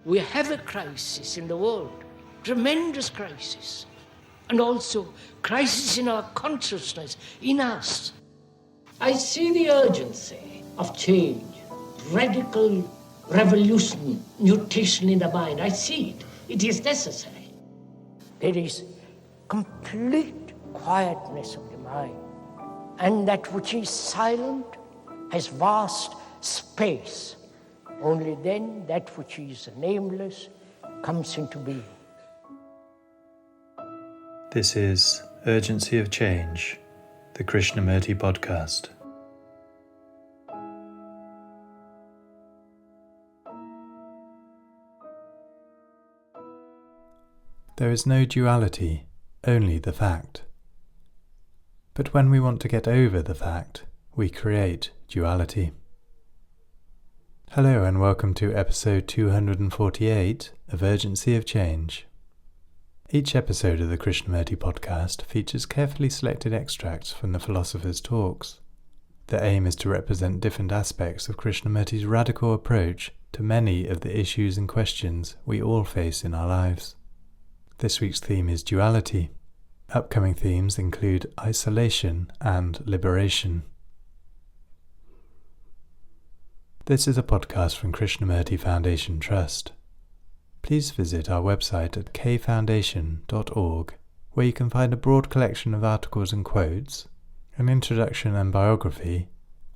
we have a crisis in the world, tremendous crisis, and also crisis in our consciousness, in us. I see the urgency of change, radical revolution, mutation in the mind. I see it. It is necessary. There is complete quietness of the mind, and that which is silent has vast space. Only then that which is nameless comes into being. This is Urgency of Change, the Krishnamurti podcast. There is no duality, only the fact. But when we want to get over the fact, we create duality. Hello and welcome to episode 248 of Urgency of Change. Each episode of the Krishnamurti podcast features carefully selected extracts from the philosopher's talks. The aim is to represent different aspects of Krishnamurti's radical approach to many of the issues and questions we all face in our lives. This week's theme is duality. Upcoming themes include isolation and liberation. This is a podcast from Krishnamurti Foundation Trust. Please visit our website at kfoundation.org, where you can find a broad collection of articles and quotes, an introduction and biography,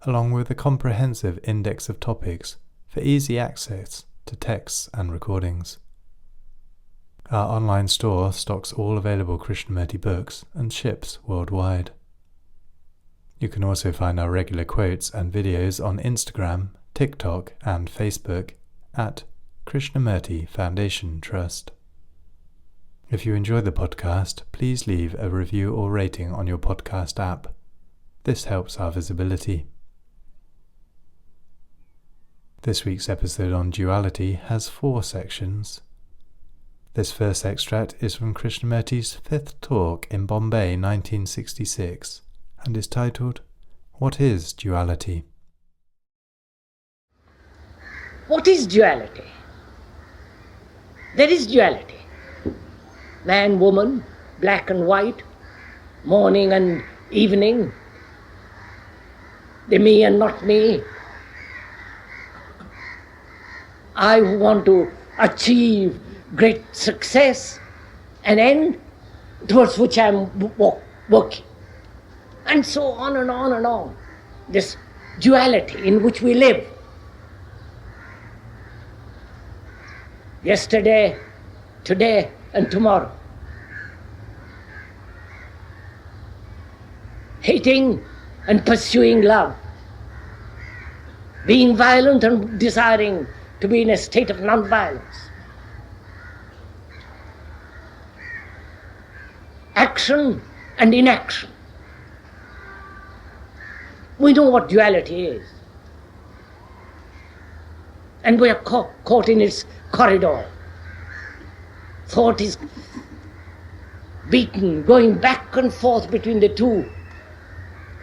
along with a comprehensive index of topics for easy access to texts and recordings. Our online store stocks all available Krishnamurti books and ships worldwide. You can also find our regular quotes and videos on Instagram, TikTok and Facebook at Krishnamurti Foundation Trust. If you enjoy the podcast, please leave a review or rating on your podcast app. This helps our visibility. This week's episode on duality has 4 sections. This first extract is from Krishnamurti's 5th talk in Bombay 1966 and is titled, What is Duality? What is duality? There is duality. Man, woman, black and white, morning and evening, the me and not me. I who want to achieve great success, an end towards which I am working. And so on and on and on. This duality in which we live. Yesterday, today, and tomorrow. Hating and pursuing love. Being violent and desiring to be in a state of non-violence. Action and inaction. We know what duality is. And we are caught in its corridor. Thought is beaten, going back and forth between the two,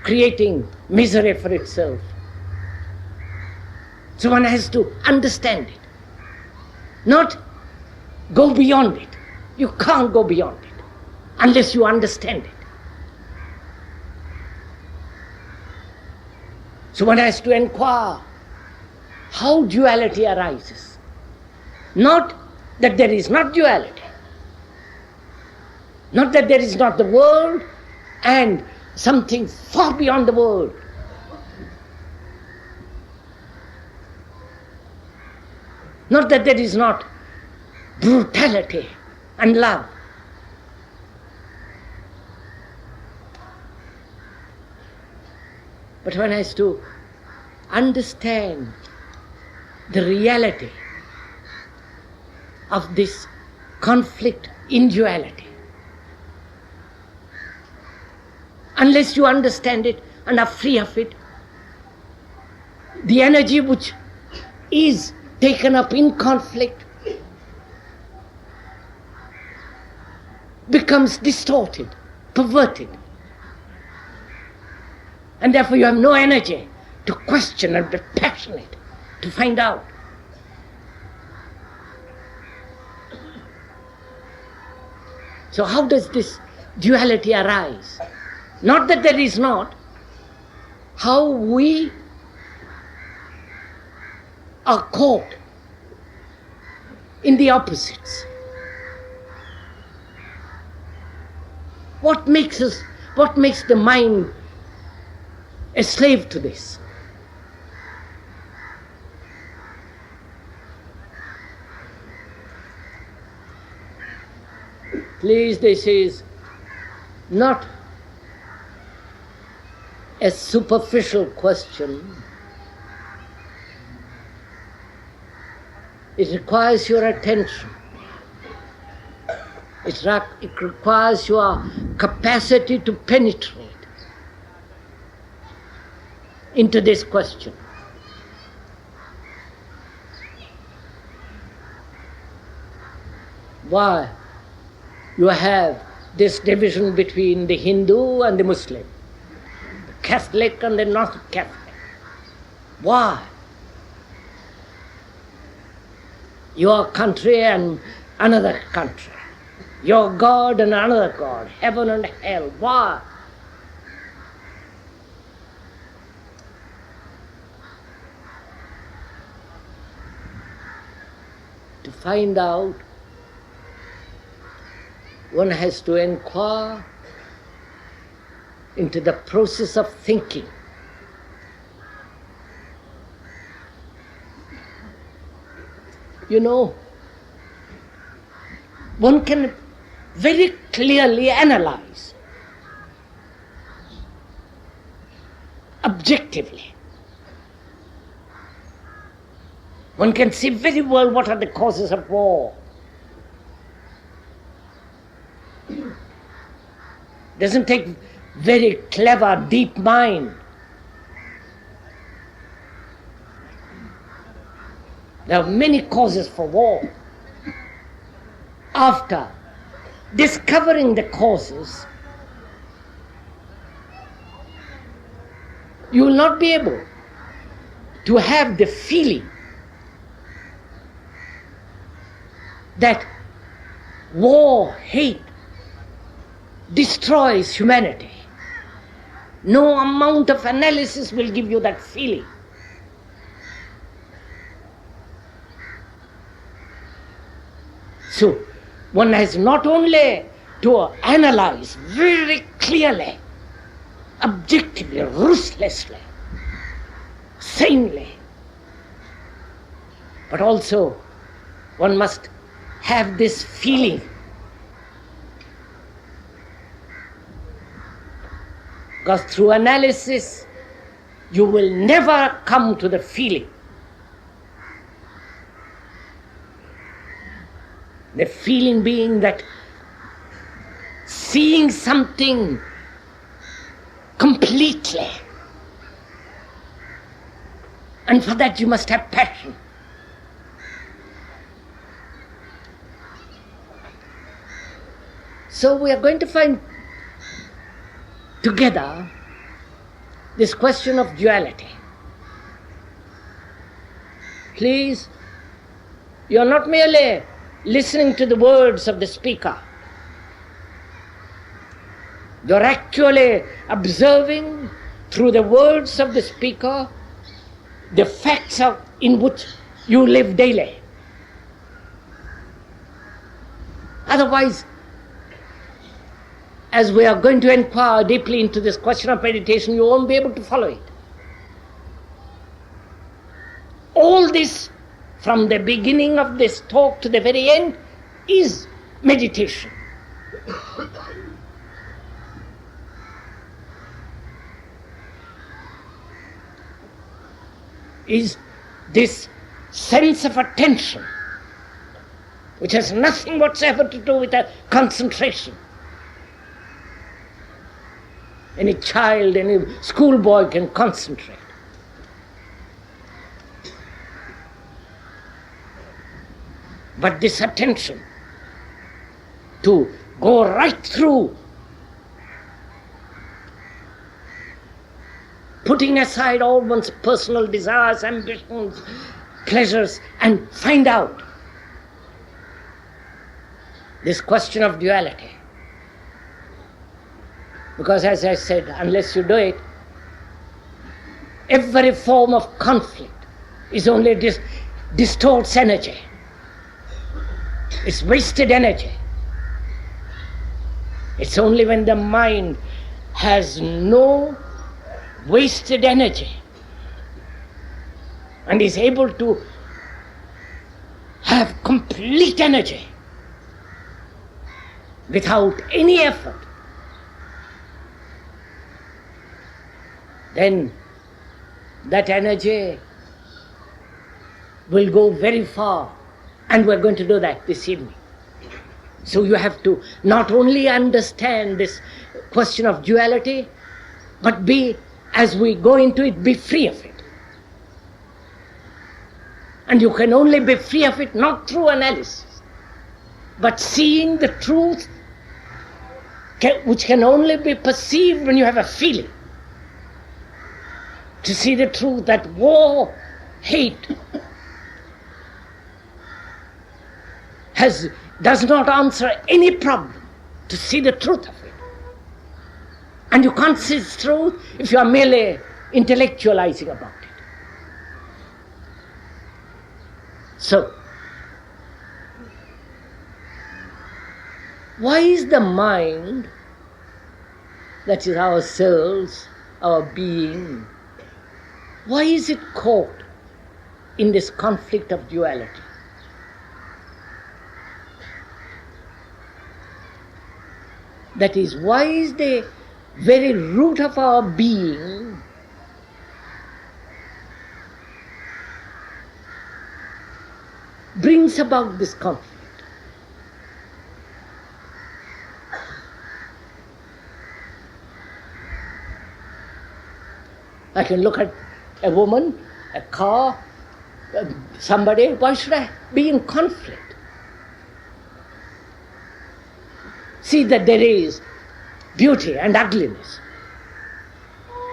creating misery for itself. So one has to understand it, not go beyond it. You can't go beyond it unless you understand it. So one has to inquire how duality arises. Not that there is not duality. Not that there is not the world and something far beyond the world. Not that there is not brutality and love. But one has to understand the reality of this conflict in duality. Unless you understand it and are free of it, the energy which is taken up in conflict becomes distorted, perverted. And therefore you have no energy to question and be passionate, to find out. So how does this duality arise? Not that there is not. How we are caught in the opposites. What makes the mind a slave to this? Please, this is not a superficial question. It requires your attention. It requires your capacity to penetrate into this question. Why you have this division between the Hindu and the Muslim, the Catholic and the not Catholic? Why? Your country and another country, your God and another God, heaven and hell. Why? To find out, one has to inquire into the process of thinking. You know, one can very clearly analyze, objectively. One can see very well what are the causes of war. Doesn't take very clever, deep mind. There are many causes for war. After discovering the causes, you will not be able to have the feeling that war, hate, destroys humanity. No amount of analysis will give you that feeling. So, one has not only to analyze very clearly, objectively, ruthlessly, sanely, but also one must have this feeling. Because through analysis, you will never come to the feeling. The feeling being that seeing something completely. And for that you must have passion. So we are going to find together this question of duality. Please, you are not merely listening to the words of the speaker. You are actually observing through the words of the speaker the facts in which you live daily. Otherwise, as we are going to inquire deeply into this question of meditation, you won't be able to follow it. All this, from the beginning of this talk to the very end, is meditation. Is this sense of attention, which has nothing whatsoever to do with a concentration. Any child, any schoolboy can concentrate. But this attention to go right through, putting aside all one's personal desires, ambitions, pleasures, and find out this question of duality. Because as I said, unless you do it, every form of conflict is only distorts energy. It's wasted energy. It's only when the mind has no wasted energy and is able to have complete energy without any effort, then that energy will go very far. And we're going to do that this evening. So you have to not only understand this question of duality, but as we go into it, be free of it. And you can only be free of it not through analysis, but seeing the truth, which can only be perceived when you have a feeling. To see the truth that war, hate, does not answer any problem, to see the truth of it. And you can't see its truth if you are merely intellectualizing about it. So, why is the mind, that is our souls, our being, why is it caught in this conflict of duality? That is, why is the very root of our being brings about this conflict? I can look at a woman, a car, somebody. Why should I be in conflict? See that there is beauty and ugliness.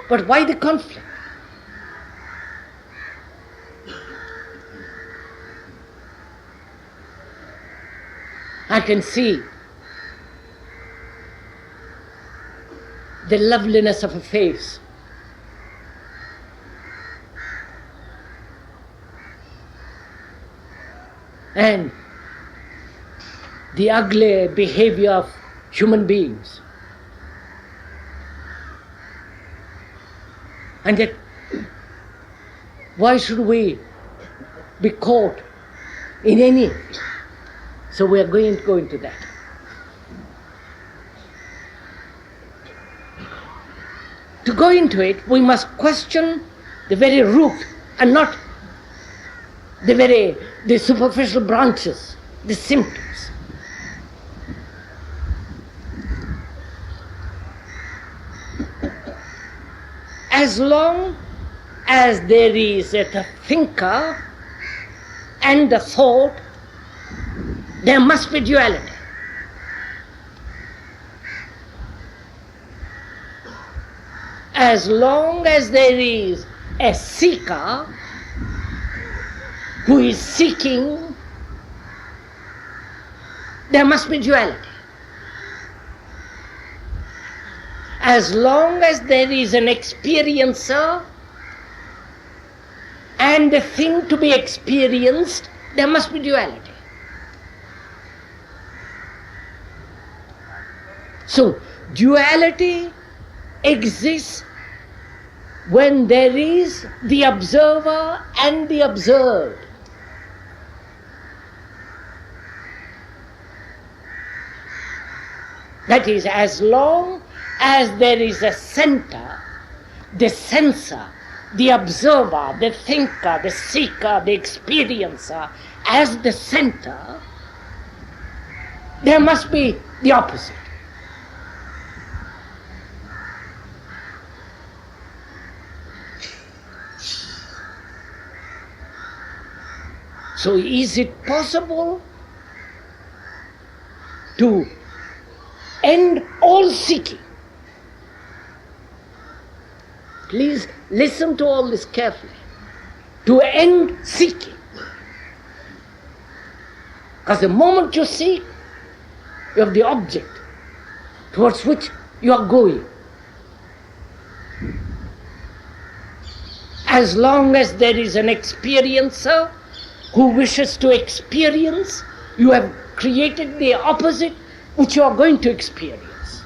But why the conflict? I can see the loveliness of a face. And the ugly behavior of human beings. And yet, why should we be caught in any? So we are going to go into that. To go into it, we must question the very root and not the superficial branches, the symptoms. As long as there is a thinker and a thought, there must be duality. As long as there is a seeker who is seeking, there must be duality. As long as there is an experiencer and a thing to be experienced, there must be duality. So, duality exists when there is the observer and the observed. That is, as long as there is a center, the sensor, the observer, the thinker, the seeker, the experiencer, as the center, there must be the opposite. So is it possible to end all seeking? Please listen to all this carefully. To end seeking. Because the moment you seek, you have the object towards which you are going. As long as there is an experiencer who wishes to experience, you have created the opposite which you are going to experience.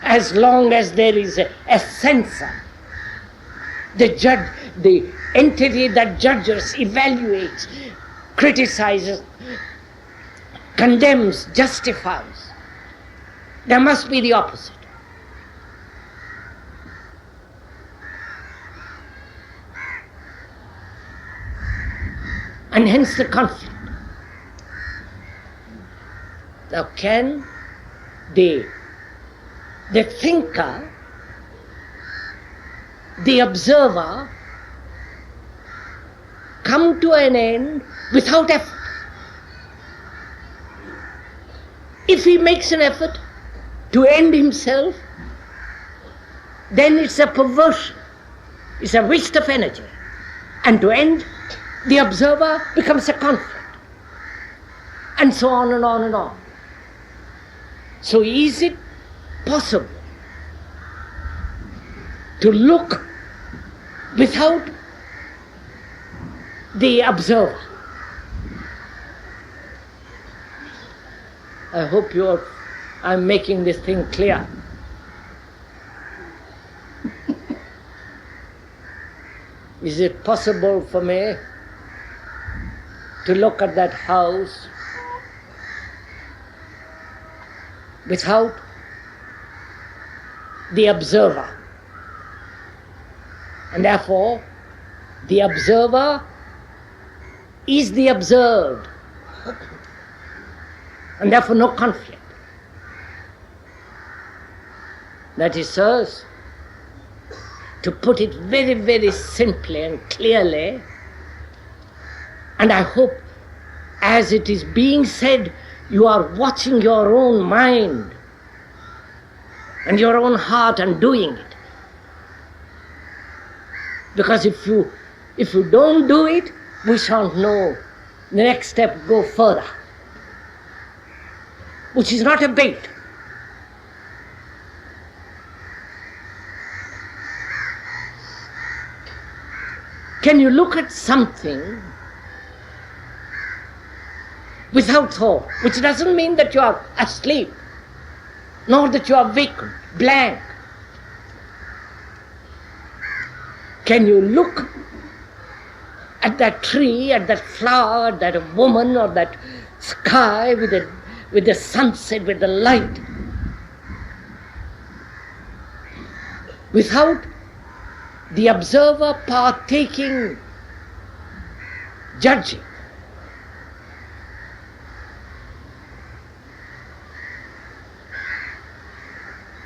As long as there is a censor, the entity that judges, evaluates, criticizes, condemns, justifies, there must be the opposite. And hence the conflict. Now can the thinker, the observer, come to an end without effort? If he makes an effort to end himself, then it's a perversion, it's a waste of energy. And to end, the observer becomes a conflict. And so on and on and on. So is it possible to look without the observer? I hope I'm making this thing clear. Is it possible for me to look at that house without the observer? And therefore, the observer is the observed. And therefore no conflict. That is, sirs, to put it very, very simply and clearly, and I hope as it is being said, you are watching your own mind and your own heart and doing it. Because if you don't do it, we shan't know the next step, go further, which is not a bait. Can you look at something without thought, which doesn't mean that you are asleep, nor that you are vacant, blank? Can you look at that tree, at that flower, at that woman, or that sky with the sunset, with the light, without the observer partaking, judging?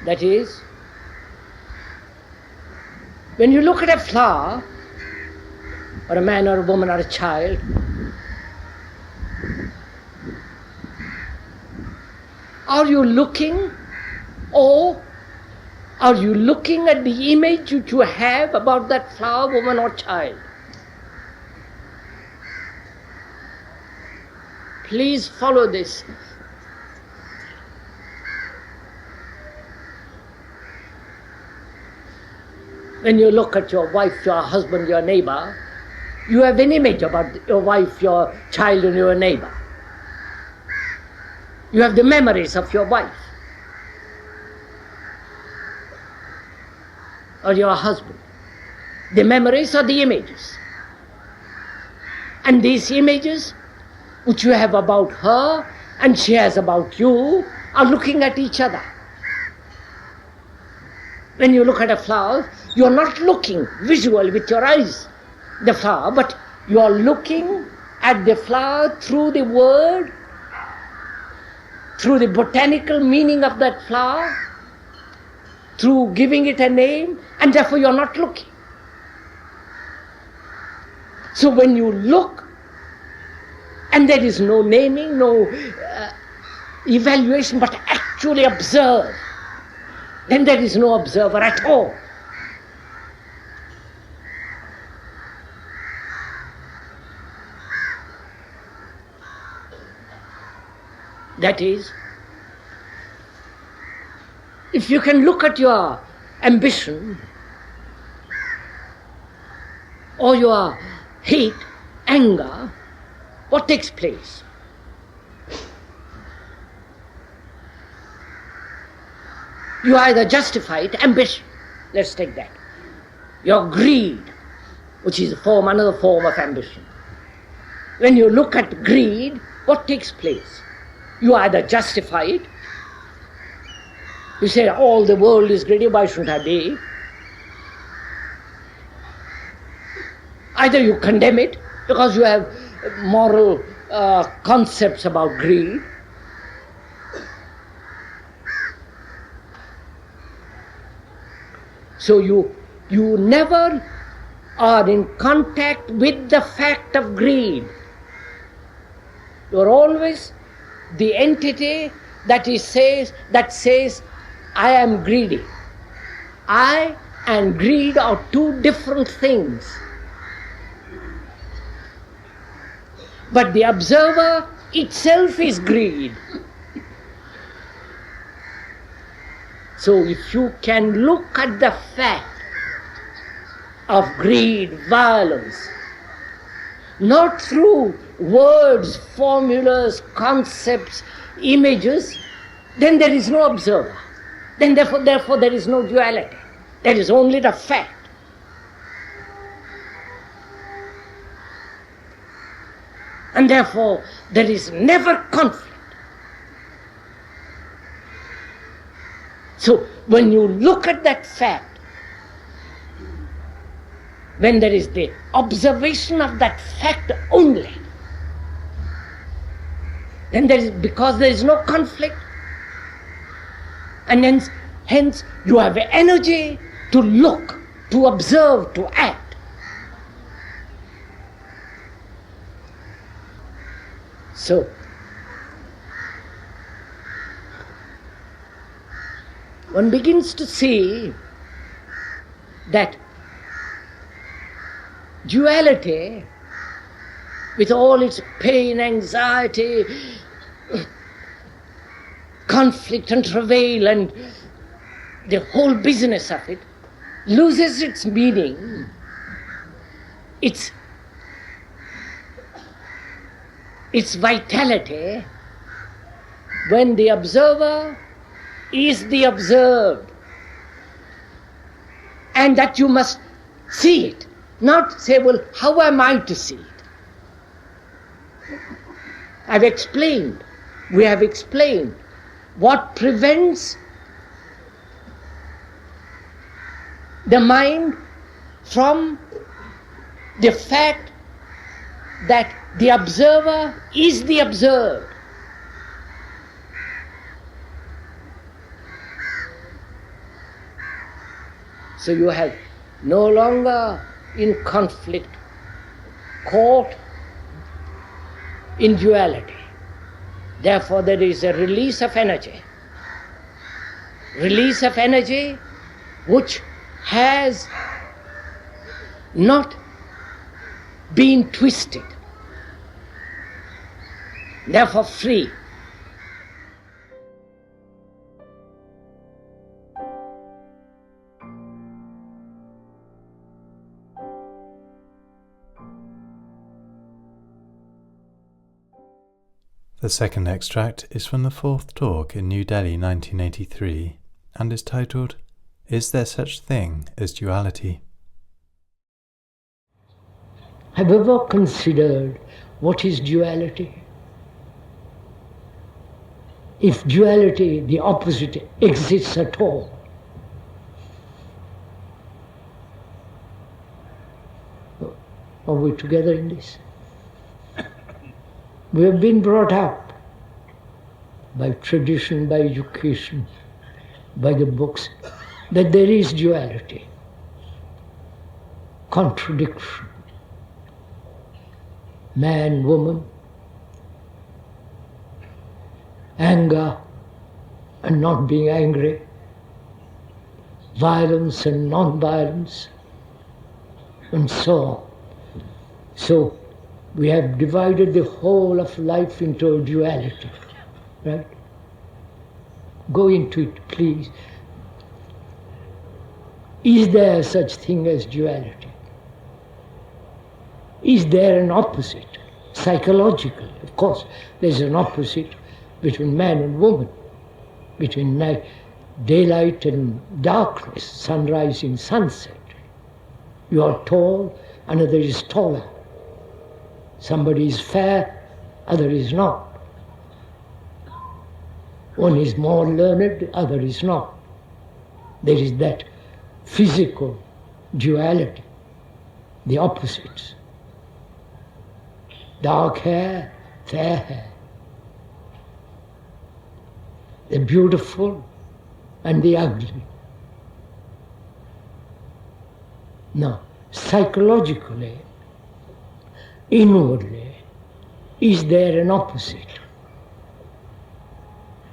That is, when you look at a flower, or a man or a woman or a child, are you looking, or are you looking at the image which you have about that flower, woman or child? Please follow this. When you look at your wife, your husband, your neighbor, you have an image about your wife, your child, and your neighbor. You have the memories of your wife or your husband. The memories are the images. And these images which you have about her and she has about you are looking at each other. When you look at a flower, you are not looking visually with your eyes, the flower, but you are looking at the flower through the word, through the botanical meaning of that flower, through giving it a name, and therefore you are not looking. So when you look, and there is no naming, no evaluation, but actually observe, then there is no observer at all. That is, If you can look at your ambition or your hate, anger, what takes place? You either justify it, ambition, let's take that. Your greed, which is another form of ambition. When you look at greed, what takes place? You either justify it, you say all the world is greedy, why shouldn't I be? Either you condemn it because you have moral concepts about greed, so you never are in contact with the fact of greed. You are always the entity that says, I am greedy. I and greed are two different things. But the observer itself is greed. So if you can look at the fact of greed, violence, not through words, formulas, concepts, images, then there is no observer. Then therefore there is no duality. There is only the fact. And therefore there is never conflict. So when you look at that fact, when there is the observation of that fact only, then because there is no conflict, and hence you have energy to look, to observe, to act. So one begins to see that duality, with all its pain, anxiety, conflict and travail and the whole business of it, loses its meaning, its vitality, when the observer is the observed, and that you must see it, not say, well, how am I to see it? We have explained what prevents the mind from the fact that the observer is the observed. So you have no longer in conflict, caught in duality. Therefore there is a release of energy. Release of energy which has not been twisted. Therefore free. The second extract is from the fourth talk in New Delhi 1983 and is titled, Is There Such Thing as Duality? Have you ever considered what is duality? If duality, the opposite, exists at all, are we together in this? We have been brought up by tradition, by education, by the books, that there is duality, contradiction, man, woman, anger and not being angry, violence and non-violence, and so on. So we have divided the whole of life into a duality, right? Go into it, please. Is there such thing as duality? Is there an opposite? Psychologically, of course, there's an opposite between man and woman, between daylight and darkness, sunrise and sunset. You are tall, another is taller. Somebody is fair, other is not. One is more learned, other is not. There is that physical duality, the opposites. Dark hair, fair hair. The beautiful and the ugly. Now, psychologically, inwardly, is there an opposite?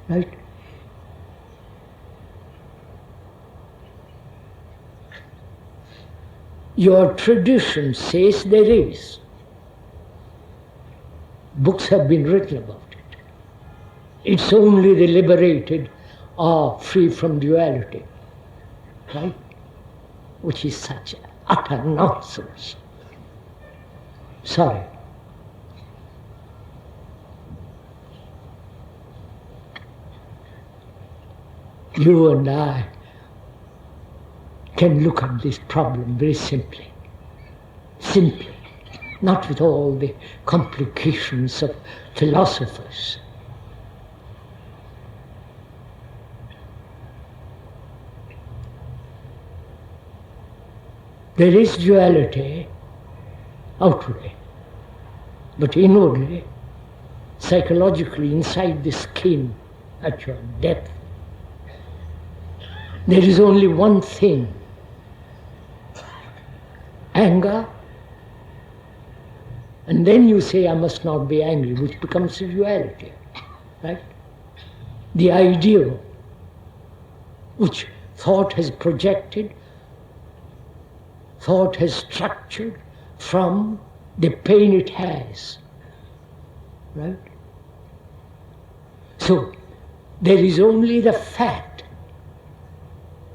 Right? Your tradition says there is. Books have been written about it. It's only the liberated are free from duality, right? Which is such utter nonsense. Sorry. You and I can look at this problem very simply. Simply. Not with all the complications of philosophers. There is duality outwardly, but inwardly, psychologically, inside the skin, at your depth, there is only one thing: anger. And then you say, I must not be angry, which becomes a duality, right? The ideal, which thought has projected, thought has structured from the pain it has, right? So, there is only the fact,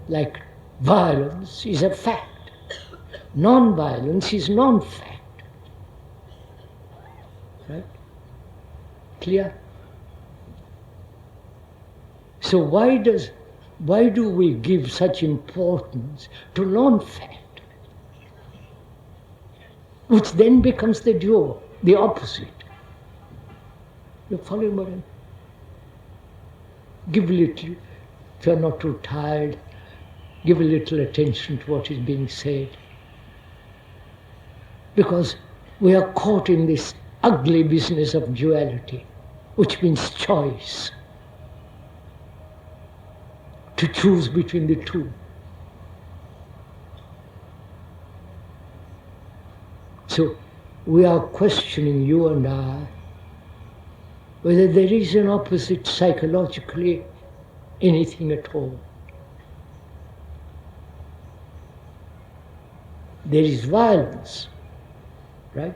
like violence is a fact. Non-violence is non-fact. Right? Clear? So why do we give such importance to non-fact, which then becomes the dual, the opposite? You follow me? Give a little, if you're not too tired, give a little attention to what is being said. Because we are caught in this ugly business of duality, which means choice. To choose between the two. So we are questioning, you and I, whether there is an opposite psychologically, anything at all. There is violence, right?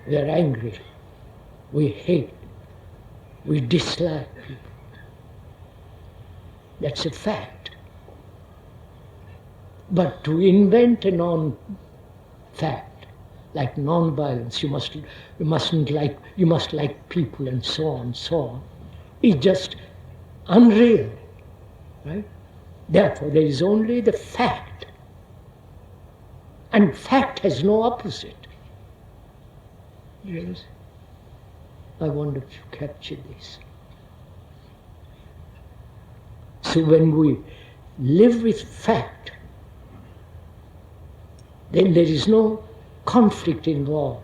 We are angry, we hate, we dislike people. That's a fact. But to invent a non-fact, like non-violence, you must like people and so on, is just unreal, right? Therefore, there is only the fact, and fact has no opposite. Yes. I wonder if you capture this. So when we live with fact, then there is no conflict involved.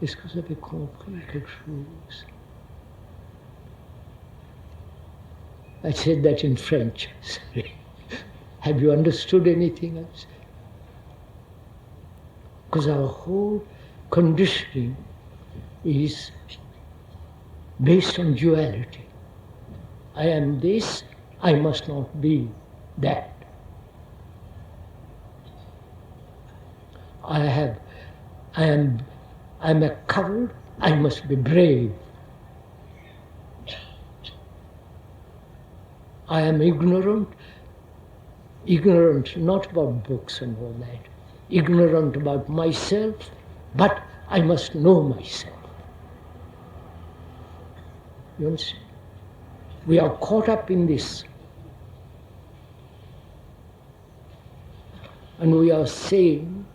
Est-ce que vous avez compris quelque chose? I said that in French. Have you understood anything else? Because our whole conditioning is based on duality. I am this, I must not be that. I'm a coward, I must be brave. I am ignorant not about books and all that, ignorant about myself, but I must know myself. You understand? We are caught up in this. And we are saying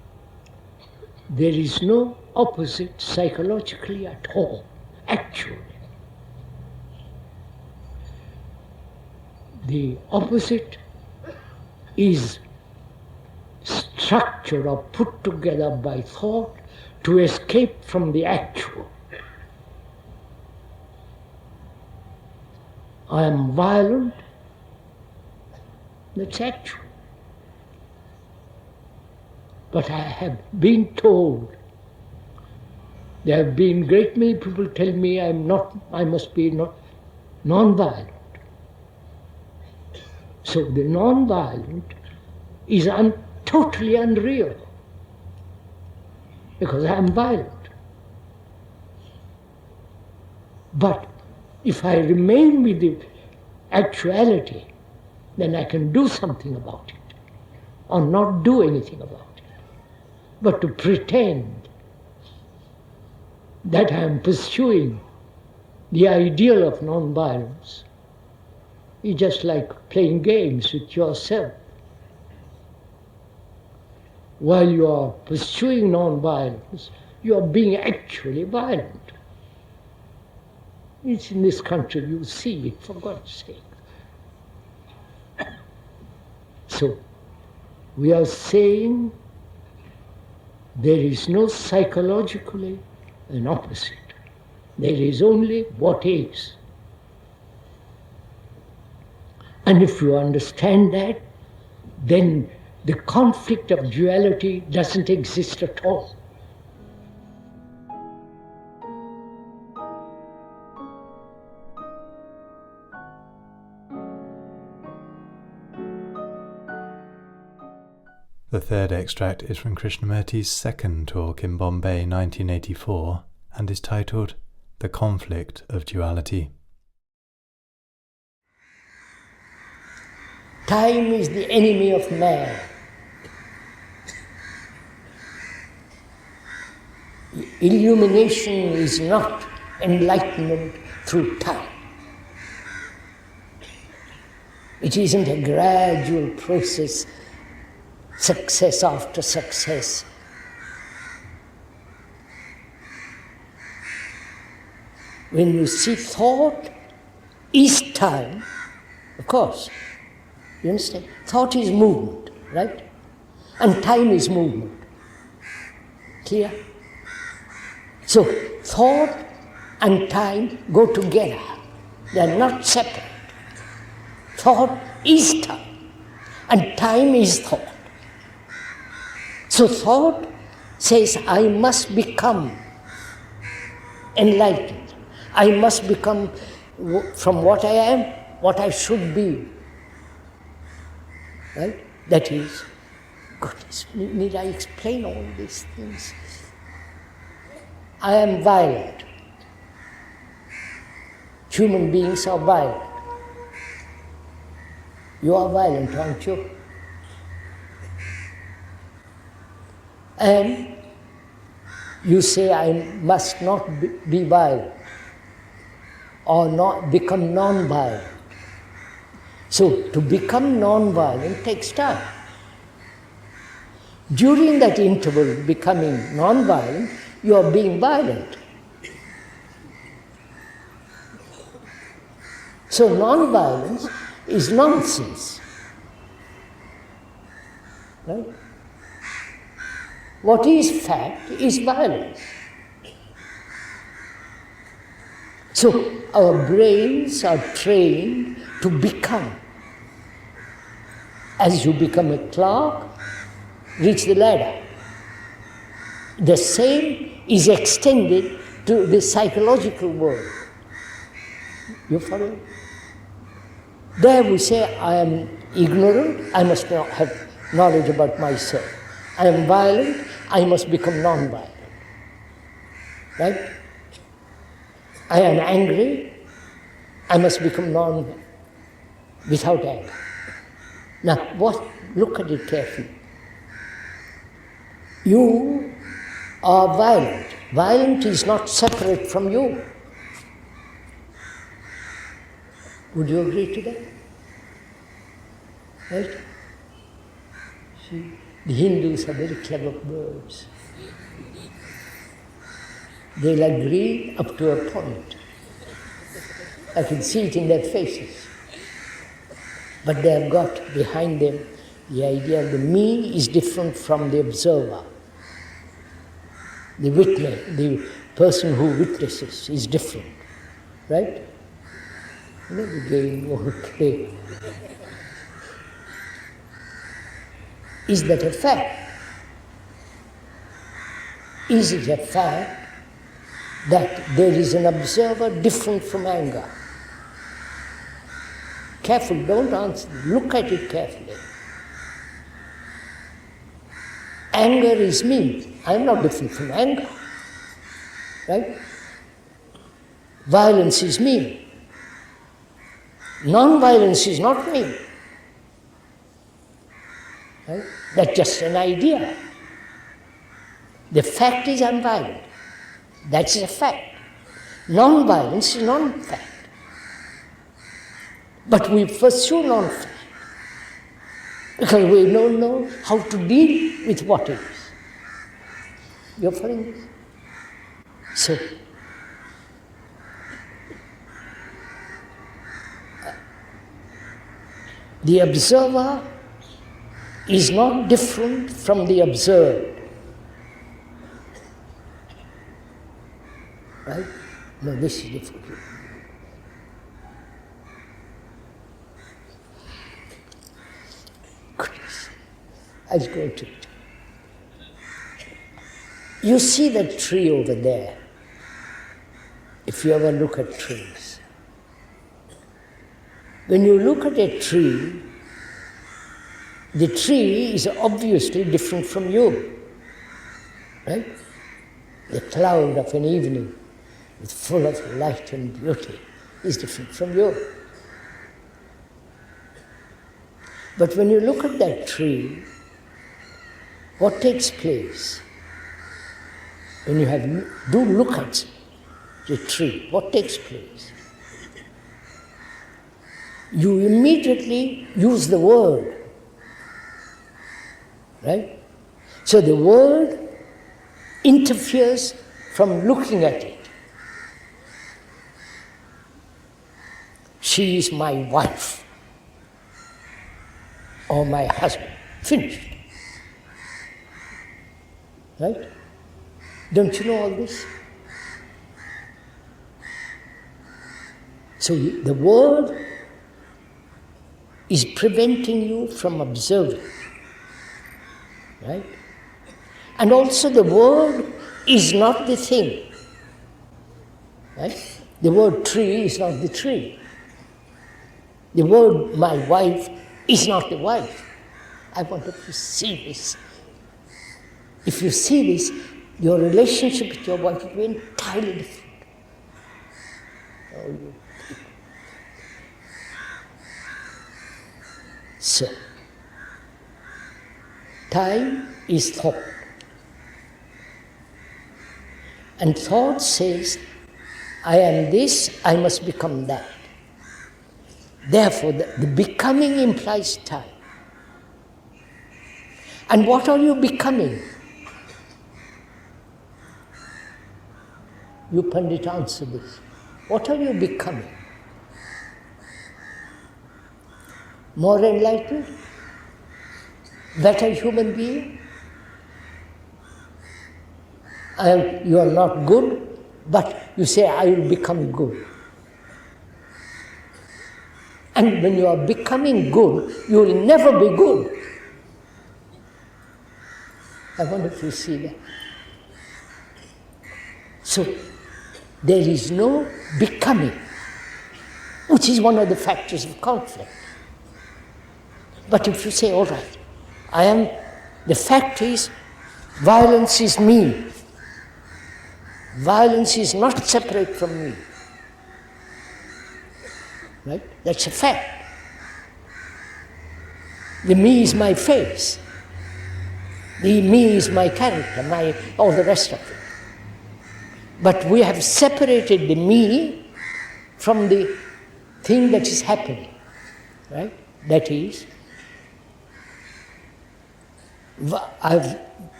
there is no opposite psychologically at all, actually. The opposite is structured or put together by thought to escape from the actual. I am violent, that's actual. But I have been told, there have been great many people tell me I must be not non-violent. So the non-violent is totally unreal, because I am violent. But if I remain with the actuality, then I can do something about it, or not do anything about it. But to pretend that I am pursuing the ideal of non-violence is just like playing games with yourself. While you are pursuing non-violence, you are being actually violent. It's in this country, you see it, for God's sake. So, we are saying there is no psychologically an opposite. There is only what is. And if you understand that, then the conflict of duality doesn't exist at all. The third extract is from Krishnamurti's second talk in Bombay 1984 and is titled The Conflict of Duality. Time is the enemy of man. Illumination is not enlightenment through time. It isn't a gradual process, success after success. When you see thought is time, of course, you understand? Thought is movement, right? And time is movement. Clear? So, thought and time go together. They are not separate. Thought is time, and time is thought. So thought says, I must become enlightened. I must become, from what I am, what I should be. Right? That is, goodness, need I explain all these things? I am violent. Human beings are violent. You are violent, aren't you? And you say, I must not be violent, or not become non-violent. So, to become non-violent takes time. During that interval of becoming non-violent, you are being violent. So, non-violence is nonsense. Right? What is fact is violence. So, our brains are trained to become. As you become a clerk, reach the ladder. The same is extended to the psychological world. You follow? There we say, I am ignorant, I must not have knowledge about myself. I am violent, I must become non-violent. Right? I am angry, I must become without anger. Now, look at it carefully. You are violent. Violent is not separate from you. Would you agree to that? Right? See, the Hindus are very clever birds. They'll agree up to a point. I can see it in their faces. But they have got behind them the idea of the me is different from the observer. The witness, the person who witnesses is different. Right? You know the game you want to play. Is that a fact? Is it a fact that there is an observer different from anger? Careful, don't answer. Look at it carefully. Anger is me. I'm not different from anger. Right? Violence is me. Non-violence is not me. Right? That's just an idea. The fact is I'm violent. That's a fact. Non-violence is non-fact. But we pursue non-fact because we don't know how to deal with what is. You're following this? So, the observer is not different from the observed. Right? No, this is different. Goodness. I'll go to it. You see that tree over there. If you ever look at trees. When you look at a tree, the tree is obviously different from you. Right? The cloud of an evening is full of light and beauty is different from you. But when you look at that tree, what takes place? When you do look at the tree, what takes place? You immediately use the word. Right? So the word interferes from looking at it. She is my wife or my husband. Finished. Right? Don't you know all this? So the word is preventing you from observing. Right? And also the word is not the thing. Right? The word tree is not the tree. The word my wife is not the wife. I want you to see this. If you see this, your relationship with your wife will be entirely different. So, time is thought. And thought says, I am this, I must become that. Therefore, the becoming implies time. And what are you becoming? You Pandit, answer this. What are you becoming? More enlightened? Better human being? You are not good, but you say, I will become good. And when you are becoming good, you will never be good. I wonder if you see that. So, there is no becoming, which is one of the factors of conflict. But if you say, all right, the fact is, violence is me. Violence is not separate from me. Right? That's a fact. The me is my face. The me is my character, all the rest of it. But we have separated the me from the thing that is happening, right? That is,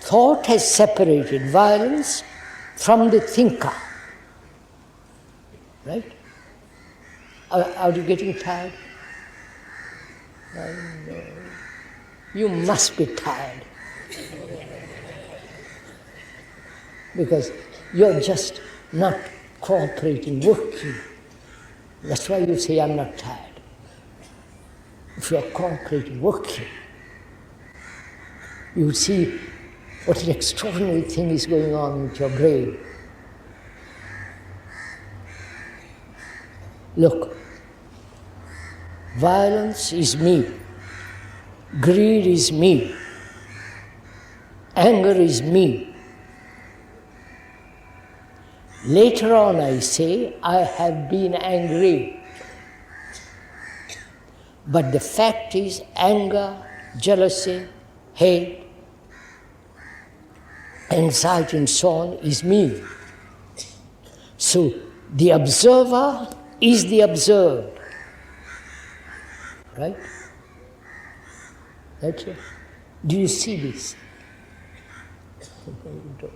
thought has separated violence from the thinker, right? Are you getting tired? I know. You must be tired. Because you're just not cooperating, working. That's why you say, I'm not tired. If you're cooperating, working, you will see what an extraordinary thing is going on with your brain. Look, violence is me. Greed is me. Anger is me. Later on I say, I have been angry. But the fact is, anger, jealousy, hate, anxiety and so on is me. So the observer is the observed. Right? That's it. Do you see this? You don't.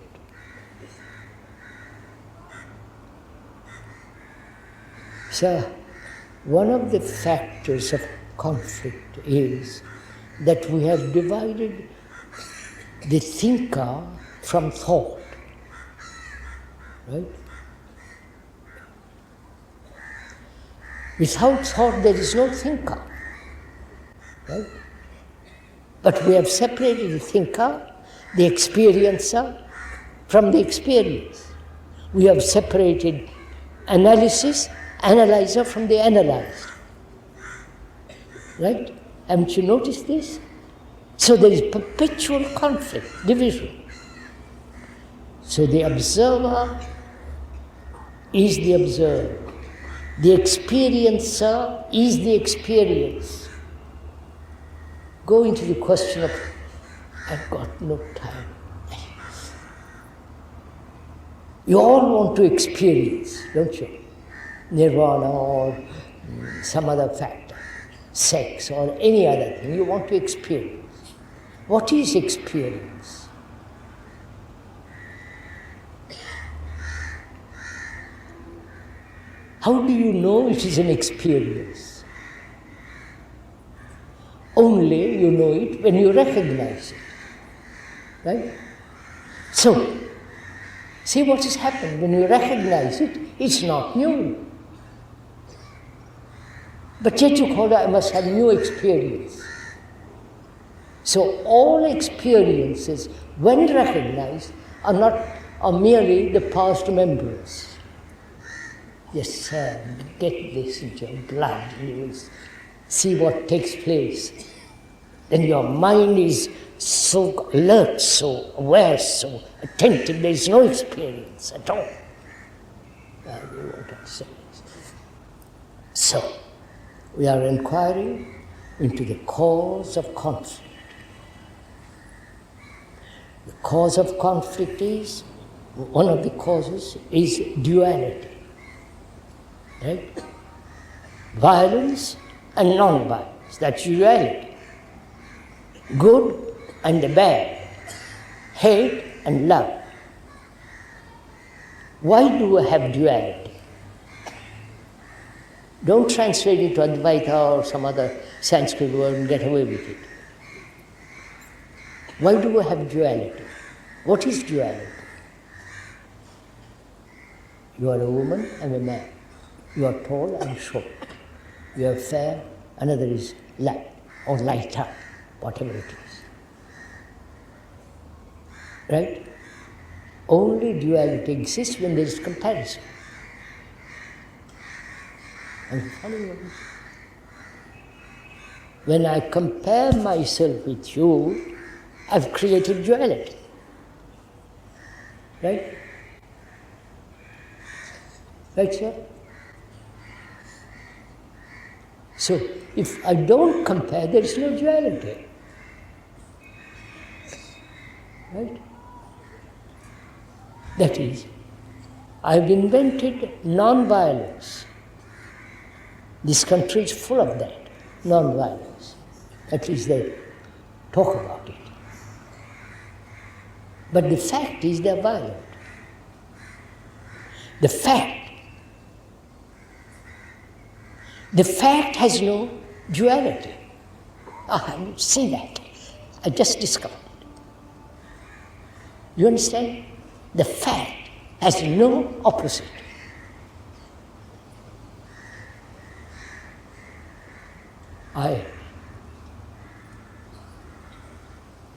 So, one of the factors of conflict is that we have divided the thinker from thought. Right? Without thought, there is no thinker. Right? But we have separated the thinker, the experiencer, from the experience. We have separated analyzer from the analyzed. Right? Haven't you noticed this? So there is perpetual conflict, division. So the observer is the observed. The experiencer is the experience. Go into the question of, I've got no time. You all want to experience, don't you? Nirvana or some other factor, sex or any other thing. You want to experience. What is experience? How do you know it is an experience? Only you know it when you recognize it. Right? So, see what has happened. When you recognize it, it's not new. But yet you call it, I must have new experience. So all experiences, when recognized, are merely the past memories. Yes, sir, get this into your blood, and you will see what takes place. Then your mind is so alert, so aware, so attentive, there is no experience at all. So, we are inquiring into the cause of conflict. The cause of conflict is, one of the causes is duality. Right? Violence and non-violence, that's duality. Good and the bad, hate and love. Why do we have duality? Don't translate it to Advaita or some other Sanskrit word and get away with it. Why do we have duality? What is duality? You are a woman, I'm a man. You are tall, I'm short. You are fair, another is light or lighter, whatever it is. Right? Only duality exists when there is comparison. I'm following you. When I compare myself with you, I've created duality. Right? Right, sir? So, if I don't compare, there is no duality. Right? That is, I've invented non-violence. This country is full of that, non-violence. At least they talk about it. But the fact is they're violent. The fact has no duality. You see that. I just discovered it. You understand? The fact has no opposite.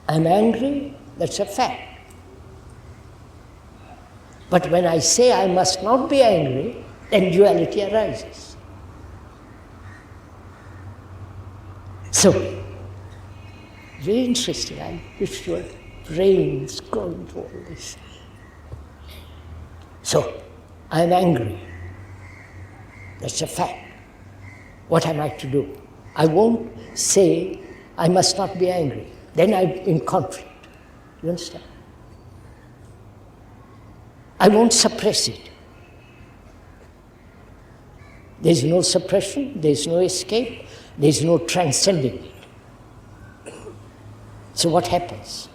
I'm angry, that's a fact. But when I say I must not be angry, then duality arises. So, very interesting. I wish your brains go into all this. So, I'm angry. That's a fact. What am I to do? I won't say I must not be angry. Then I'm in conflict. You understand? I won't suppress it. There's no suppression, there's no escape, there's no transcending it. So what happens?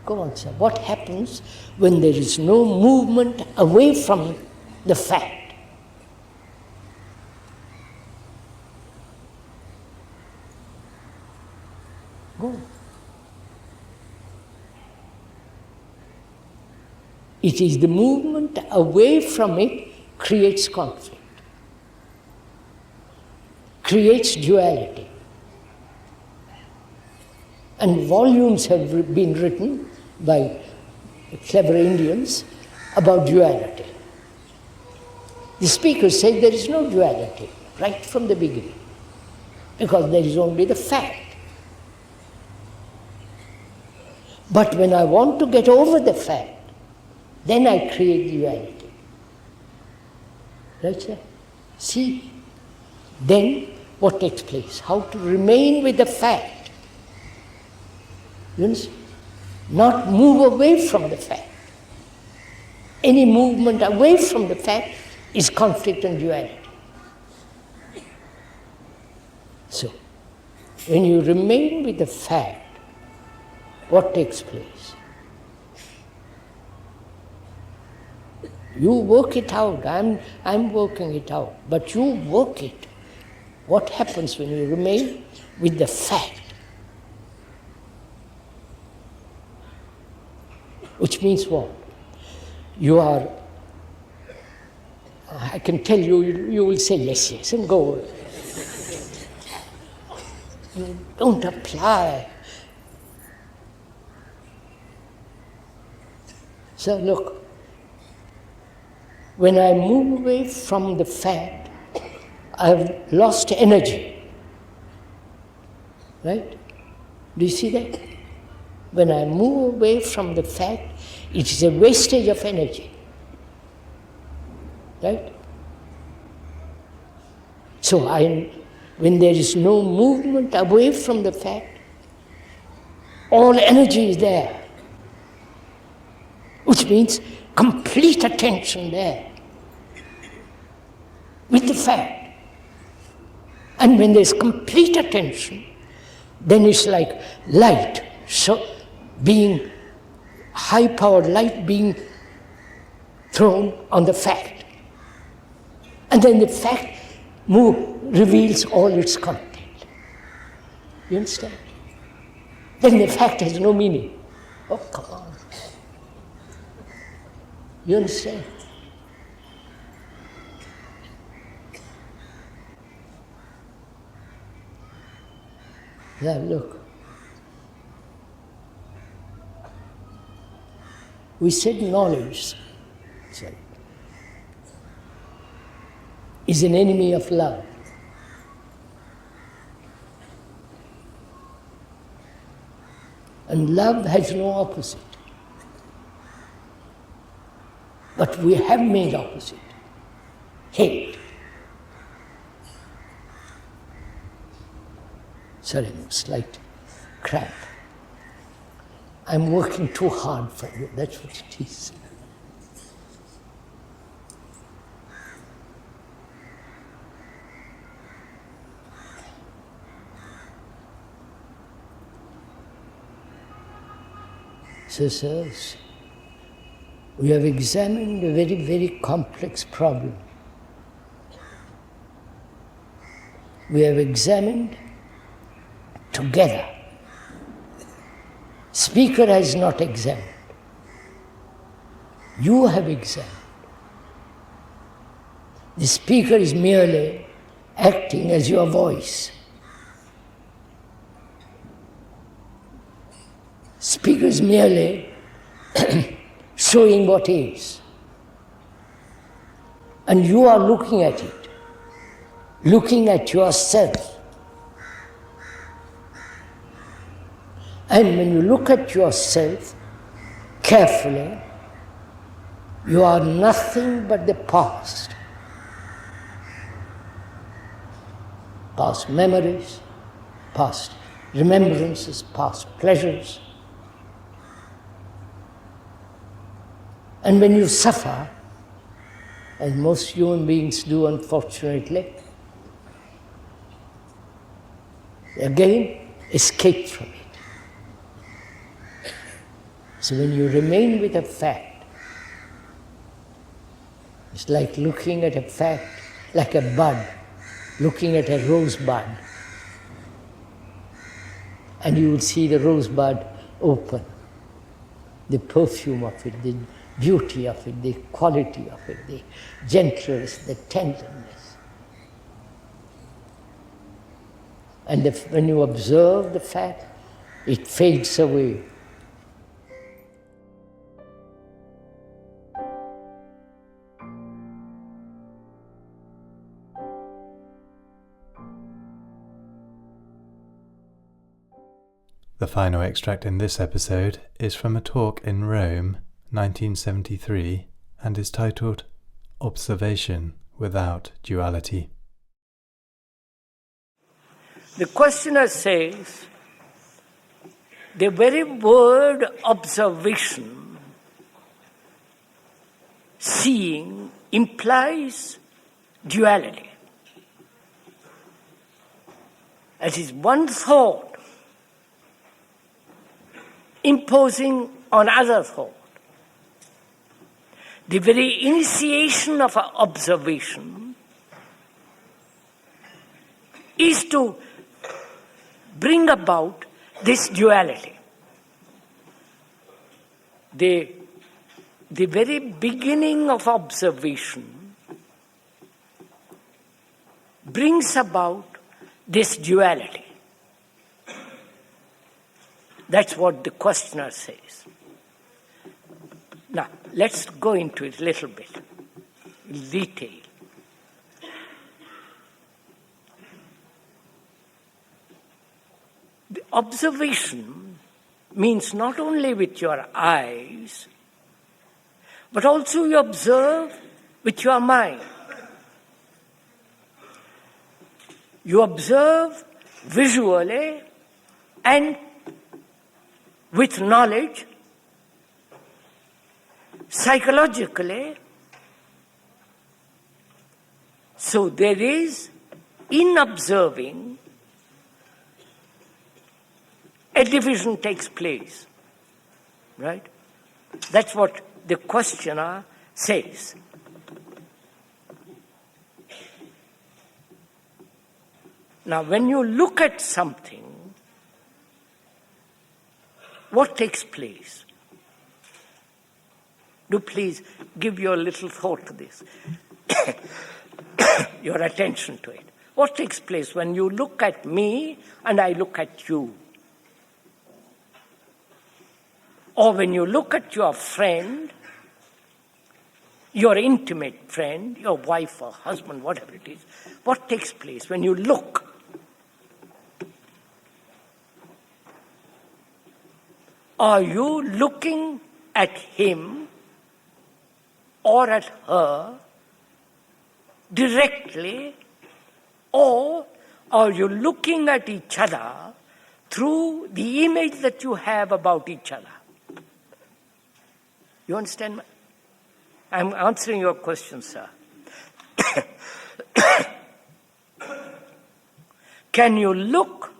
Go on, sir. What happens when there is no movement away from the fact? Go on. It is the movement away from it creates conflict, creates duality. And volumes have been written by clever Indians about duality. The speakers say there is no duality right from the beginning, because there is only the fact. But when I want to get over the fact, then I create duality. Right, sir? See, then what takes place? How to remain with the fact. You understand? Not move away from the fact. Any movement away from the fact is conflict and duality. So, when you remain with the fact, what takes place? You work it out. I'm working it out. But you work it. What happens when you remain with the fact? Which means what? You are, I can tell you, you will say yes, yes, and go. You don't apply. So look, when I move away from the fact, I've lost energy. Right? Do you see that? When I move away from the fact, it is a wastage of energy. Right? So when there is no movement away from the fact, all energy is there. Which means complete attention there with the fact. And when there's complete attention, then it's like light, so being high-powered light being thrown on the fact. And then the fact reveals all its content. You understand? Then the fact has no meaning. Oh, come on. You understand? Now look. We said knowledge is an enemy of love. And love has no opposite. But we have made opposite. Hate. Sorry, slight cramp. I'm working too hard for you, that's what it is. So, sirs, we have examined a very, very complex problem. We have examined together. Speaker has not examined. You have examined. The speaker is merely acting as your voice. Speaker is merely showing what is. And you are looking at it, looking at yourself. And when you look at yourself carefully, you are nothing but the past. Past memories, past remembrances, past pleasures. And when you suffer, as most human beings do unfortunately, again escape from it. So when you remain with a fact, it's like looking at a fact, like a bud, looking at a rosebud. And you will see the rosebud open, the perfume of it, the beauty of it, the quality of it, the gentleness, the tenderness. And when you observe the fact, it fades away. The final extract in this episode is from a talk in Rome, 1973, and is titled Observation Without Duality. The questioner says, the very word observation, seeing, implies duality. That is one thought imposing on other thought. The very initiation of observation is to bring about this duality. The very beginning of observation brings about this duality. That's what the questioner says. Now, let's go into it a little bit, in detail. The observation means not only with your eyes, but also you observe with your mind. You observe visually and with knowledge, psychologically. So there is, in observing, a division takes place, right? That's what the questioner says. Now, when you look at something, what takes place? Do please give your little thought to this, your attention to it. What takes place when you look at me and I look at you? Or when you look at your friend, your intimate friend, your wife or husband, whatever it is, what takes place when you look? Are you looking at him or at her directly, or or you're looking at each other through the image that you have about each other. You understand? I'm answering your question, sir. Can you look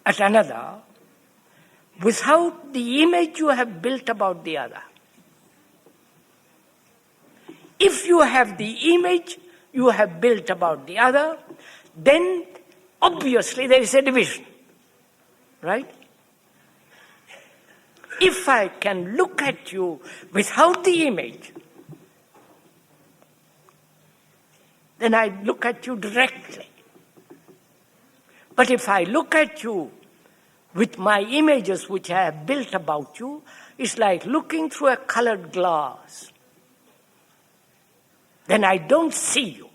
at another without the image you have built about the other? If you have the image you have built about the other, then obviously there is a division, right? If I can look at you without the image, then I look at you directly. But if I look at you with my images which I have built about you, it's like looking through a colored glass. Then I don't see you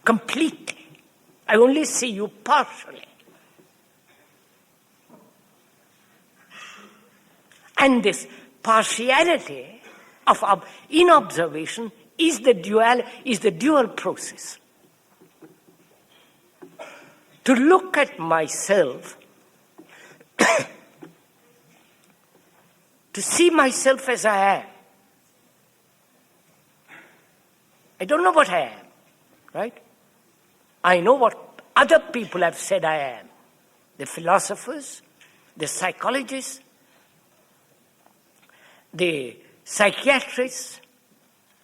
completely. I only see you partially. And this partiality of in observation is the dual process. To look at myself, to see myself as I am. I don't know what I am, right? I know what other people have said I am. The philosophers, the psychologists, the psychiatrists,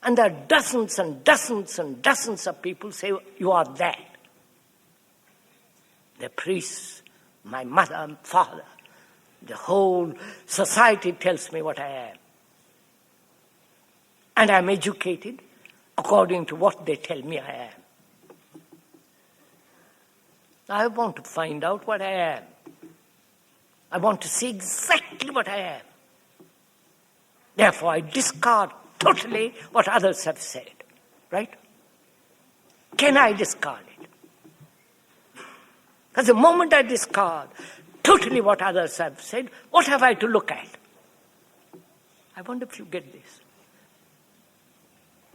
and there are dozens and dozens and dozens of people say, you are that. The priests, my mother and father, the whole society tells me what I am. And I'm educated according to what they tell me I am. I want to find out what I am. I want to see exactly what I am. Therefore, I discard totally what others have said. Right? Can I discard it? Because the moment I discard totally what others have said, what have I to look at? I wonder if you get this.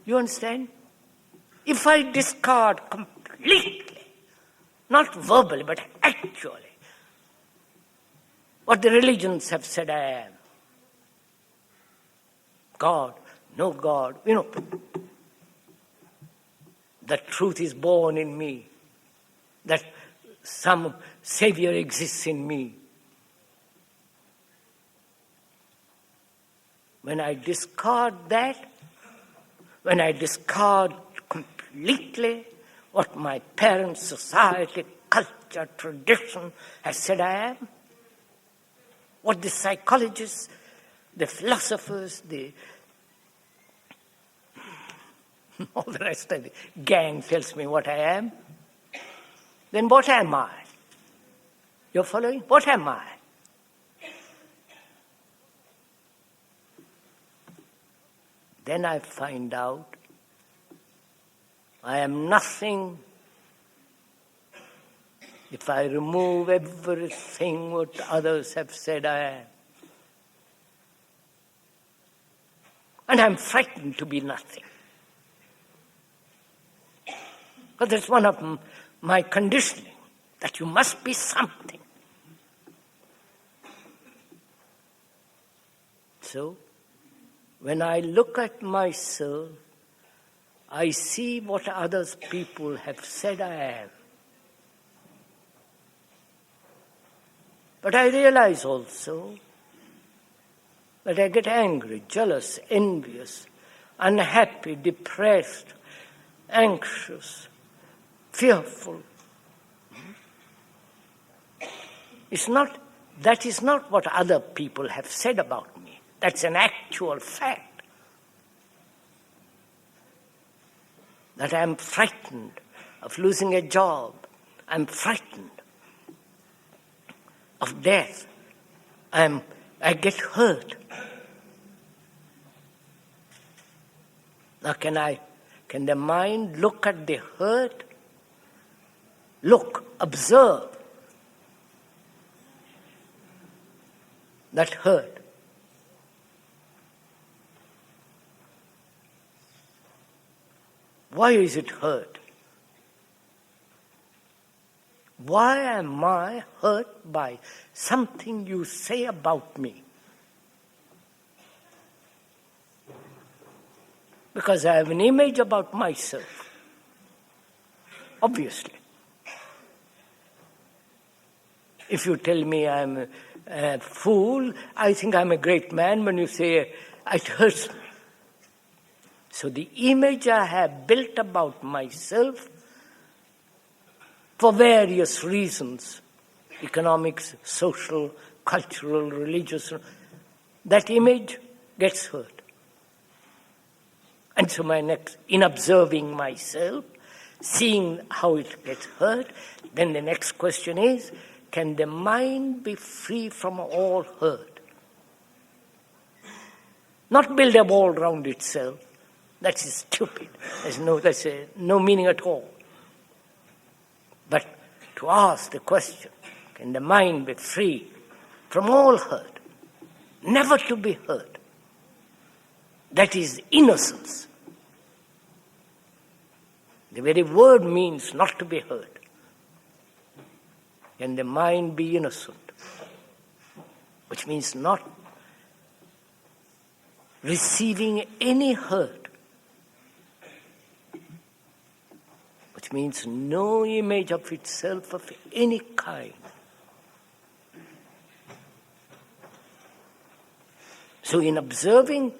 You understand? If I discard completely, not verbally, but actually, what the religions have said I am, God, no God, that truth is born in me, that some Savior exists in me. When I discard that, when I discard completely what my parents, society, culture, tradition has said I am, what the psychologists, the philosophers, all the rest of the gang tells me what I am, then what am I? You're following? What am I? Then I find out I am nothing if I remove everything what others have said I am. And I'm frightened to be nothing. Because that's one of my conditioning, that you must be something. So, when I look at myself, I see what others people have said I am. But I realize also that I get angry, jealous, envious, unhappy, depressed, anxious, fearful. That is not what other people have said about me. That's an actual fact. That I'm frightened of losing a job. I'm frightened of death. I get hurt. Now can the mind look at the hurt? Look, observe that hurt. Why is it hurt? Why am I hurt by something you say about me? Because I have an image about myself, obviously. If you tell me I'm a fool, I think I'm a great man. When you say it hurts me. So the image I have built about myself, for various reasons, economics, social, cultural, religious, that image gets hurt. And so in observing myself, seeing how it gets hurt, then the next question is, can the mind be free from all hurt? Not build a wall around itself. That is stupid. There's no meaning at all. But to ask the question, can the mind be free from all hurt? Never to be hurt. That is innocence. The very word means not to be hurt. Can the mind be innocent? Which means not receiving any hurt. Which means no image of itself of any kind. So in observing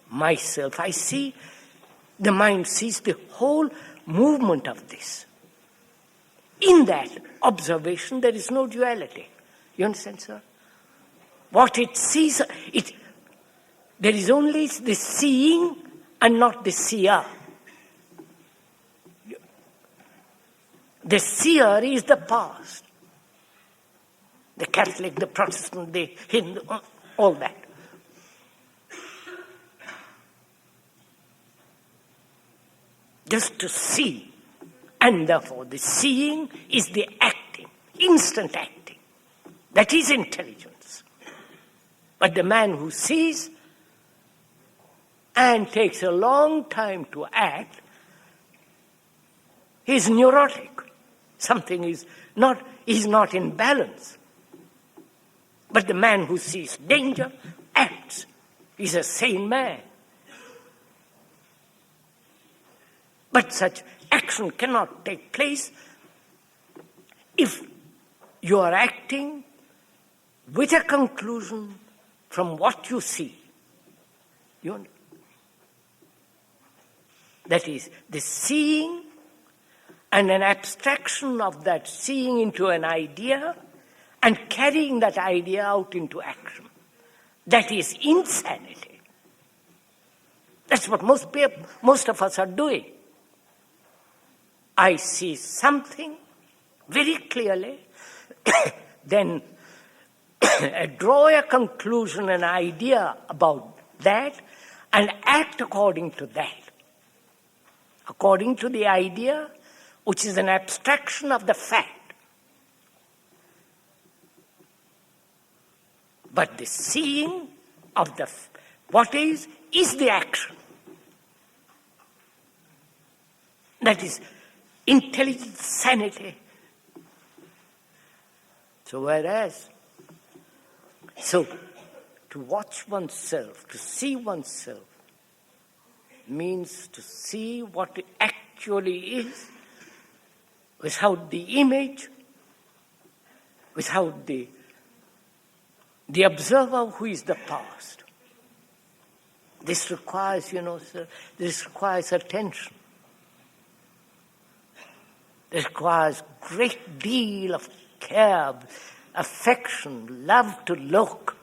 myself, I see the mind sees the whole movement of this. In that observation, there is no duality. You understand, sir? What it sees, there is only the seeing and not the seer. The seer is the past. The Catholic, the Protestant, the Hindu, all that. Just to see. And therefore the seeing is the acting, instant acting. That is intelligence. But the man who sees and takes a long time to act, he is neurotic. Something is not in balance. But the man who sees danger acts. He's a sane man. But such action cannot take place if you are acting with a conclusion from what you see. That is, the seeing and an abstraction of that seeing into an idea and carrying that idea out into action. That is insanity. That's what most of us are doing. I see something very clearly, then draw a conclusion, an idea about that, and act according to that. According to the idea, which is an abstraction of the fact. But the seeing of what is the action. That is intelligent sanity. So to watch oneself, to see oneself, means to see what it actually is, without the image, without the observer who is the past. This requires, this requires attention. It requires great deal of care, affection, love to look.